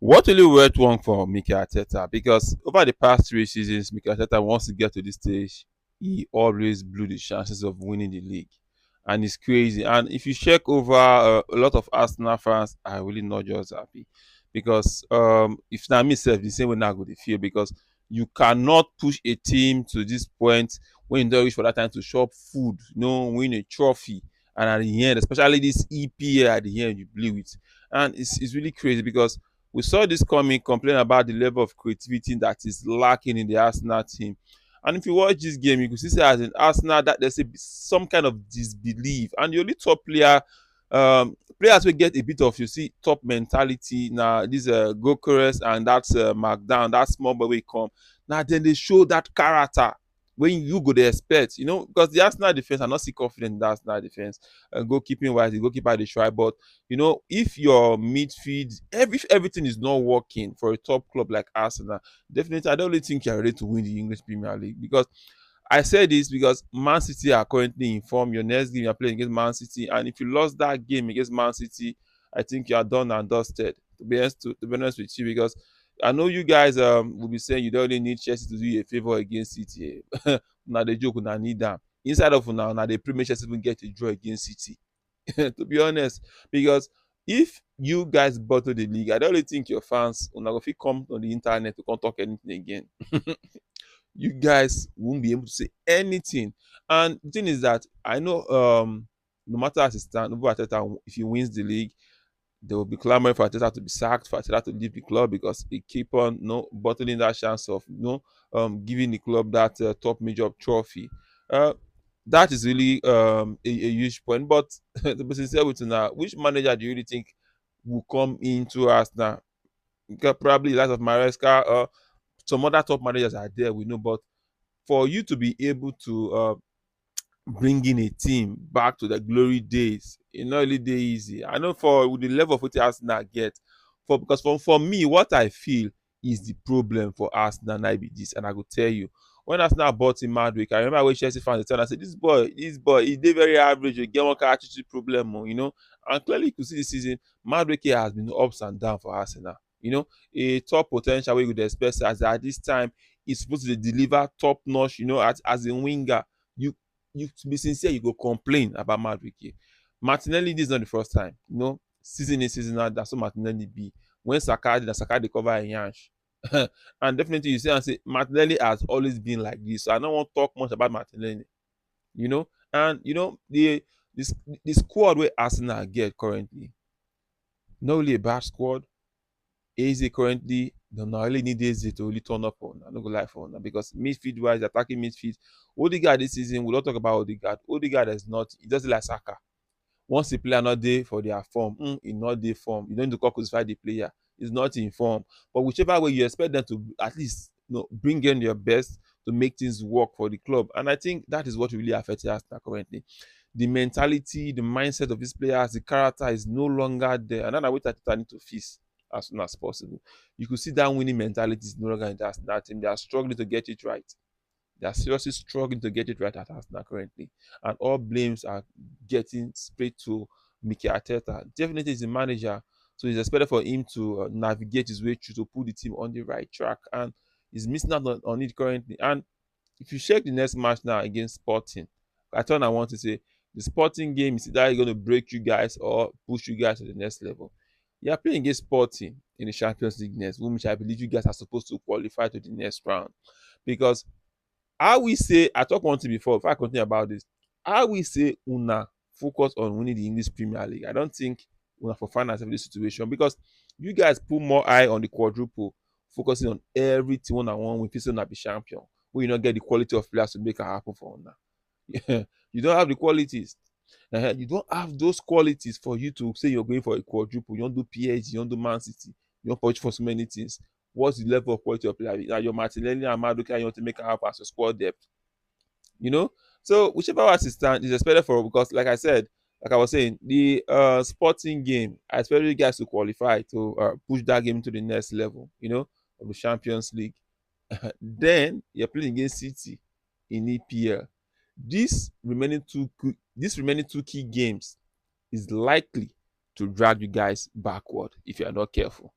What really went wrong for Mikel Arteta? Because over the past 3 seasons, Mikel Arteta wants to get to this stage, he always blew the chances of winning the league, and it's crazy. And if you check over, a lot of Arsenal fans are really not just happy because if na me sef the same way now go dey feel because you cannot push a team to this point when you don reach for that time to chop food, win a trophy, and at the end, especially this EPL at the end, you blew it, and it's really crazy because we saw this coming, complain about the level of creativity that is lacking in the Arsenal team. And if you watch this game, you can see as in Arsenal that there's some kind of disbelief. And the only top players will get a bit of, you see, top mentality. Now, this Gokores and that's Markdown, that small boy will come. Now, then they show that character when you go to expect, because the Arsenal defense, I'm not so confident in the Arsenal defense. Goalkeeping wise, the goalkeeper they try, but if your midfield, if everything is not working for a top club like Arsenal, definitely I don't really think you're ready to win the English Premier League. Because I say this because Man City are currently in form. Your next game you're playing against Man City, and if you lost that game against Man City, I think you are done and dusted. To be honest with you, because I know you guys will be saying you don't really need Chelsea to do you a favor against City. Now the joke, now need them inside of now the Premier Chelsea even get a draw against City. To be honest, because if you guys bottle the league, I don't really think your fans will not come on the internet to come talk anything again. You guys won't be able to say anything. And the thing is that I know no matter as it stands, if he wins the league, they will be clamoring for Arteta to be sacked, for Arteta to leave the club because he keep on bottling that chance of giving the club that top major trophy. Uh, that is really a huge point. But to be sincere with you now, which manager do you really think will come into us now? Probably that of Maresca or some other top managers are there, we know. But for you to be able to bringing a team back to the glory days, not really dey easy. I know for with the level of what Arsenal get, because for me, what I feel is the problem for Arsenal now be this, and I go tell you. When Arsenal bought in Madrid, I remember when Chelsea fans dey tell am say this boy, he dey very average, he get one kind attitude problem, and clearly you could see this season, Madrid has been ups and downs for Arsenal. A top potential wey you go expect as at this time he's supposed to deliver top notch, as a winger. You to be sincere, you go complain about Madueke. Martinelli, this is not the first time. Season in, season out, that's what Martinelli be. When Saka did, Saka they cover a yansh. And definitely you see and say Martinelli has always been like this. So I don't want to talk much about Martinelli. And the squad where Arsenal get currently, not really a bad squad. AZ currently do not really need AZ to really turn up on. I'm not gonna lie for now because midfield wise, attacking midfield, Odegaard this season, we'll not talk about Odegaard. Odegaard is not, he doesn't like Saka. Once a player not there for their form, in not their form, you don't need to crucify the player. He's not in form. But whichever way you expect them to at least bring in their best to make things work for the club. And I think that is what really affects us currently. The mentality, the mindset of these players, the character is no longer there. And then I wait that I need to fix as soon as possible. You could see that winning mentality is no longer in that team. They are struggling to get it right. They are seriously struggling to get it right at Arsenal currently. And all blames are getting straight to Mikel Arteta. Definitely is the manager. So it's expected for him to navigate his way through to put the team on the right track. And he's missing out on it currently. And if you check the next match now against Sporting, I thought I want to say the Sporting game is either going to break you guys or push you guys to the next level. You are playing against Sporting in the Champions League next, which I believe you guys are supposed to qualify to the next round. Because I talked one thing before, if I continue about this, how we say Una focus on winning the English Premier League. I don't think Una for finance of this situation because you guys put more eye on the quadruple, focusing on everything one on one with facing not be champion. When you not get the quality of players to make it happen for Una. You don't have the qualities. You don't have those qualities for you to say you're going for a quadruple. You don't do PSG, you don't do Man City, you don't push for so many things. What's the level of quality of player? Your Martinelli and Maduka, you want to make it happen as a squad depth. So whichever one stand is expected for, because like I was saying, the Sporting game, I expect you guys to qualify to push that game to the next level, of the Champions League. Then you're playing against City in EPL. These remaining two key games is likely to drag you guys backward if you are not careful.